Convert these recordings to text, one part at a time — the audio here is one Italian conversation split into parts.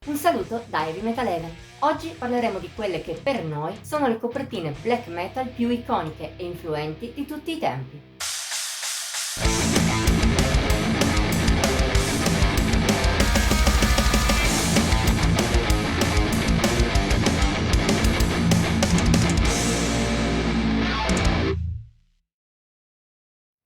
Un saluto da Heavy Metal Eleven. Oggi parleremo di quelle che per noi sono le copertine black metal più iconiche e influenti di tutti i tempi.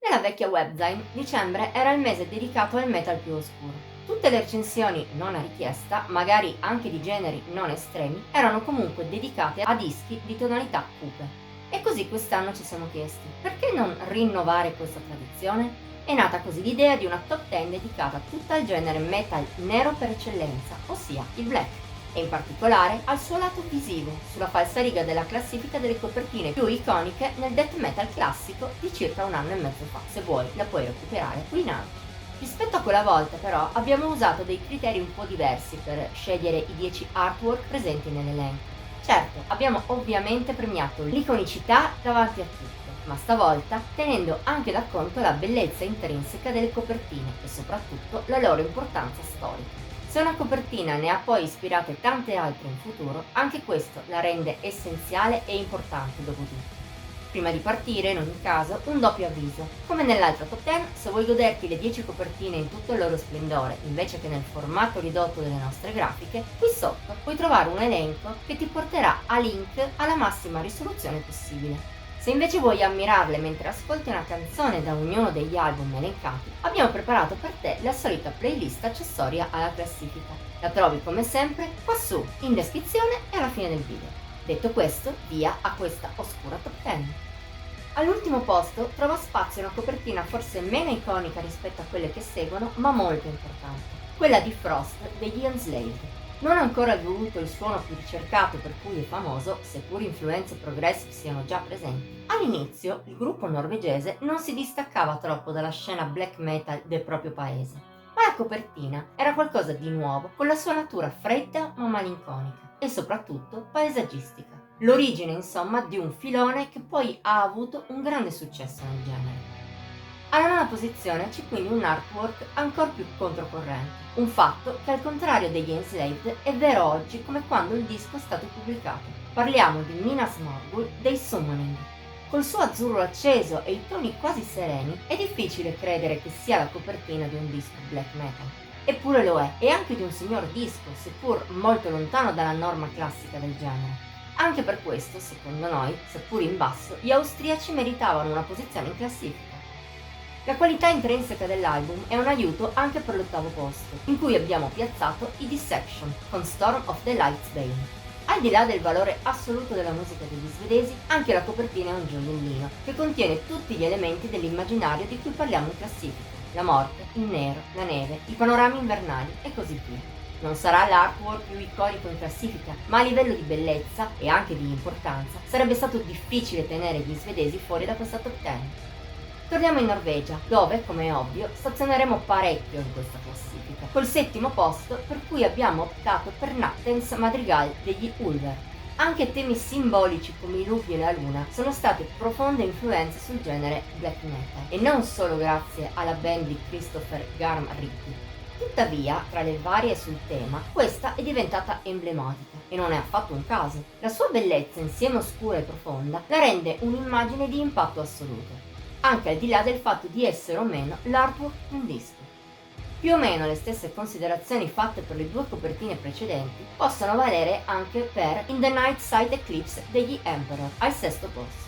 Nella vecchia webzine, dicembre era il mese dedicato al metal più oscuro. Tutte le recensioni, non a richiesta, magari anche di generi non estremi, erano comunque dedicate a dischi di tonalità cupe. E così quest'anno ci siamo chiesti, perché non rinnovare questa tradizione? È nata così l'idea di una top 10 dedicata tutta al genere metal nero per eccellenza, ossia il black, e in particolare al suo lato visivo, sulla falsariga della classifica delle copertine più iconiche nel death metal classico di circa un anno e mezzo fa. Se vuoi la puoi recuperare qui in alto. Rispetto a quella volta però abbiamo usato dei criteri un po' diversi per scegliere i 10 artwork presenti nell'elenco. Certo, abbiamo ovviamente premiato l'iconicità davanti a tutto, ma stavolta tenendo anche da conto la bellezza intrinseca delle copertine e soprattutto la loro importanza storica. Se una copertina ne ha poi ispirate tante altre in futuro, anche questo la rende essenziale e importante dopo tutto. Prima di partire, in ogni caso, un doppio avviso. Come nell'altra top 10, se vuoi goderti le 10 copertine in tutto il loro splendore, invece che nel formato ridotto delle nostre grafiche, qui sotto puoi trovare un elenco che ti porterà a link alla massima risoluzione possibile. Se invece vuoi ammirarle mentre ascolti una canzone da ognuno degli album elencati, abbiamo preparato per te la solita playlist accessoria alla classifica. La trovi come sempre qua su, in descrizione e alla fine del video. Detto questo, via a questa oscura top 10. All'ultimo posto trova spazio una copertina forse meno iconica rispetto a quelle che seguono, ma molto importante, quella di Frost degli Enslaved. Non ha ancora evoluto il suono più ricercato per cui è famoso, seppur influenze progressive siano già presenti. All'inizio il gruppo norvegese non si distaccava troppo dalla scena black metal del proprio paese, ma la copertina era qualcosa di nuovo con la sua natura fredda ma malinconica e soprattutto paesaggistica. L'origine, insomma, di un filone che poi ha avuto un grande successo nel genere. Alla nona posizione c'è quindi un artwork ancora più controcorrente, un fatto che al contrario degli Enslaved è vero oggi come quando il disco è stato pubblicato. Parliamo di Minas Morgul dei Summoning. Col suo azzurro acceso e i toni quasi sereni è difficile credere che sia la copertina di un disco black metal. Eppure lo è, e anche di un signor disco, seppur molto lontano dalla norma classica del genere. Anche per questo, secondo noi, seppur in basso, gli austriaci meritavano una posizione in classifica. La qualità intrinseca dell'album è un aiuto anche per l'ottavo posto, in cui abbiamo piazzato i Dissection con Storm of the Light's Bane. Al di là del valore assoluto della musica degli svedesi, anche la copertina è un gioiellino, che contiene tutti gli elementi dell'immaginario di cui parliamo in classifica: la morte, il nero, la neve, i panorami invernali e così via. Non sarà l'artwork più iconico in classifica, ma a livello di bellezza e anche di importanza sarebbe stato difficile tenere gli svedesi fuori da questa top 10. Torniamo in Norvegia, dove, come è ovvio, stazioneremo parecchio in questa classifica, col settimo posto per cui abbiamo optato per Nattens Madrigal degli Ulver. Anche temi simbolici come i lupi e la luna sono state profonde influenze sul genere black metal, e non solo grazie alla band di Christopher Garm Ricky. Tuttavia, tra le varie sul tema, questa è diventata emblematica, e non è affatto un caso. La sua bellezza, insieme oscura e profonda, la rende un'immagine di impatto assoluto, anche al di là del fatto di essere o meno l'artwork di un disco. Più o meno le stesse considerazioni fatte per le due copertine precedenti possono valere anche per In the Night Side Eclipse degli Emperor, al sesto posto.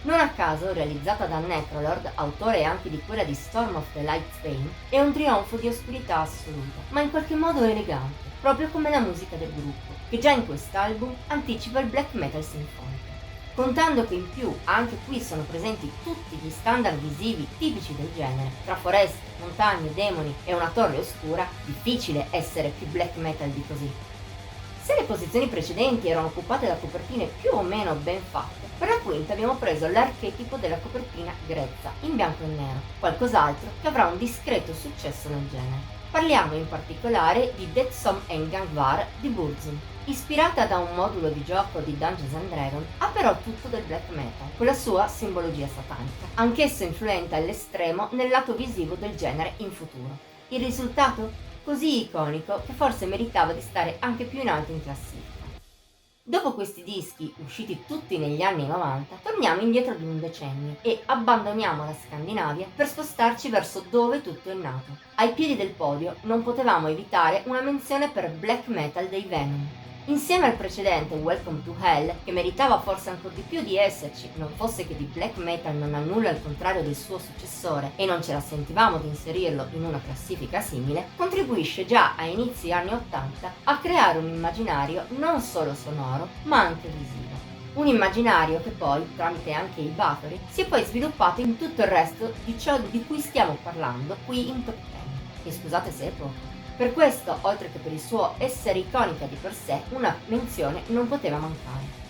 Non a caso, realizzata da Necrolord, autore anche di quella di Storm of the Light's Bane, è un trionfo di oscurità assoluta, ma in qualche modo elegante, proprio come la musica del gruppo, che già in quest'album anticipa il black metal sinfonico. Contando che in più anche qui sono presenti tutti gli standard visivi tipici del genere, tra foreste, montagne, demoni e una torre oscura, difficile essere più black metal di così. Se le posizioni precedenti erano occupate da copertine più o meno ben fatte, per la quinta abbiamo preso l'archetipo della copertina grezza, in bianco e nero, qualcos'altro che avrà un discreto successo nel genere. Parliamo in particolare di Dead Som Engangvar di Burzum. Ispirata da un modulo di gioco di Dungeons and Dragons, ha però tutto del black metal, con la sua simbologia satanica, anch'esso influente all'estremo nel lato visivo del genere in futuro. Il risultato? così iconico che forse meritava di stare anche più in alto in classifica. Dopo questi dischi, usciti tutti negli anni 90, torniamo indietro di un decennio e abbandoniamo la Scandinavia per spostarci verso dove tutto è nato. Ai piedi del podio non potevamo evitare una menzione per black metal dei Venom. Insieme al precedente Welcome to Hell, che meritava forse ancora di più di esserci, non fosse che di black metal non ha nulla al contrario del suo successore e non ce la sentivamo di inserirlo in una classifica simile, contribuisce già a inizi anni 80 a creare un immaginario non solo sonoro ma anche visivo. Un immaginario che poi, tramite anche i Bathory, si è poi sviluppato in tutto il resto di ciò di cui stiamo parlando qui in Top 10. E scusate se è poco. Per questo, oltre che per il suo essere iconica di per sé, una menzione non poteva mancare.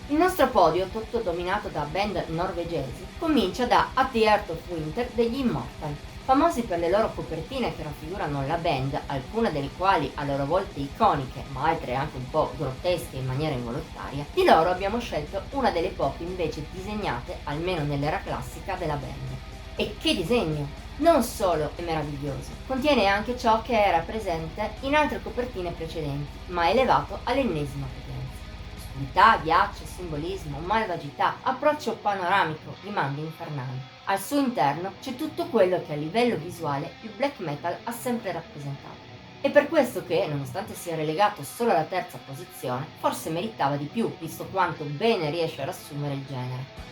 Il nostro podio, tutto dominato da band norvegesi, comincia da At the Heart of Winter degli Immortal, famosi per le loro copertine che raffigurano la band, alcune delle quali a loro volte iconiche, ma altre anche un po' grottesche in maniera involontaria. Di loro abbiamo scelto una delle poche invece disegnate, almeno nell'era classica, della band. E che disegno! Non solo è meraviglioso, contiene anche ciò che era presente in altre copertine precedenti, ma elevato all'ennesima potenza. Oscurità, ghiaccio, simbolismo, malvagità, approccio panoramico, rimandi infernali. Al suo interno c'è tutto quello che a livello visuale il black metal ha sempre rappresentato. È per questo che, nonostante sia relegato solo alla terza posizione, forse meritava di più, visto quanto bene riesce a riassumere il genere.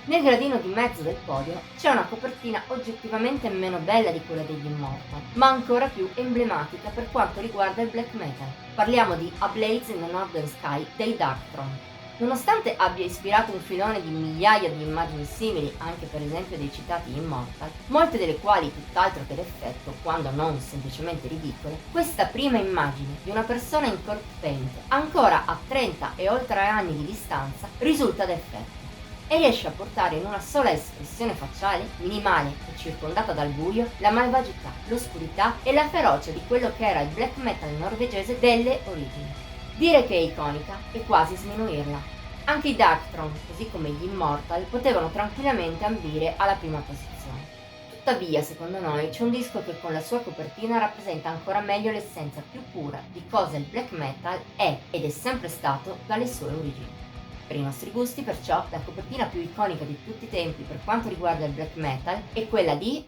Nel gradino di mezzo del podio c'è una copertina oggettivamente meno bella di quella degli Immortal, ma ancora più emblematica per quanto riguarda il black metal. Parliamo di A Blaze in the Northern Sky dei Darkthrone. Nonostante abbia ispirato un filone di migliaia di immagini simili, anche per esempio dei citati Immortal, molte delle quali tutt'altro che d'effetto, quando non semplicemente ridicole, questa prima immagine di una persona in corpse paint, ancora a 30 e oltre anni di distanza, risulta d'effetto e riesce a portare in una sola espressione facciale, minimale e circondata dal buio, la malvagità, l'oscurità e la ferocia di quello che era il black metal norvegese delle origini. Dire che è iconica è quasi sminuirla. Anche i Darkthrone, così come gli Immortal, potevano tranquillamente ambire alla prima posizione. Tuttavia, secondo noi, c'è un disco che con la sua copertina rappresenta ancora meglio l'essenza più pura di cosa il black metal è ed è sempre stato dalle sue origini. Per i nostri gusti, perciò, la copertina più iconica di tutti i tempi per quanto riguarda il black metal è quella di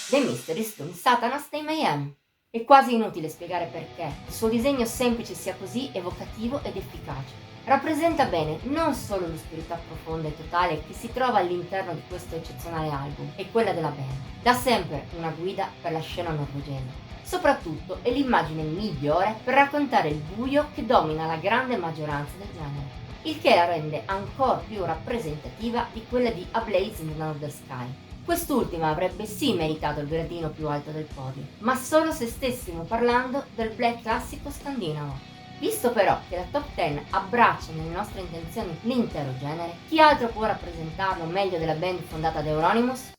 The Mystery Stone Satanas dei Mayhem. È quasi inutile spiegare perché il suo disegno semplice sia così evocativo ed efficace. Rappresenta bene non solo l'oscurità profonda e totale che si trova all'interno di questo eccezionale album e quella della band, da sempre una guida per la scena norvegese. Soprattutto è l'immagine migliore per raccontare il buio che domina la grande maggioranza del genere, il che la rende ancora più rappresentativa di quella di A Blaze in the Northern Sky. Quest'ultima avrebbe sì meritato il gradino più alto del podio, ma solo se stessimo parlando del black classico scandinavo. Visto però che la top 10 abbraccia nelle nostre intenzioni l'intero genere, chi altro può rappresentarlo meglio della band fondata da Euronymous?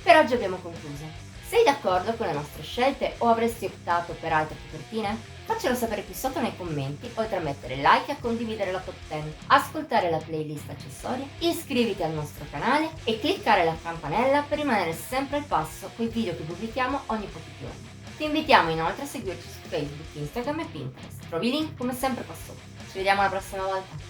Per oggi abbiamo concluso. Sei d'accordo con le nostre scelte o avresti optato per altre copertine? Faccelo sapere qui sotto nei commenti, oltre a mettere like e a condividere la top 10, ascoltare la playlist accessoria, iscriviti al nostro canale e cliccare la campanella per rimanere sempre al passo con i video che pubblichiamo ogni pochi giorni. Ti invitiamo inoltre a seguirci su Facebook, Instagram e Pinterest. Trovi i link come sempre qua sotto. Ci vediamo la prossima volta!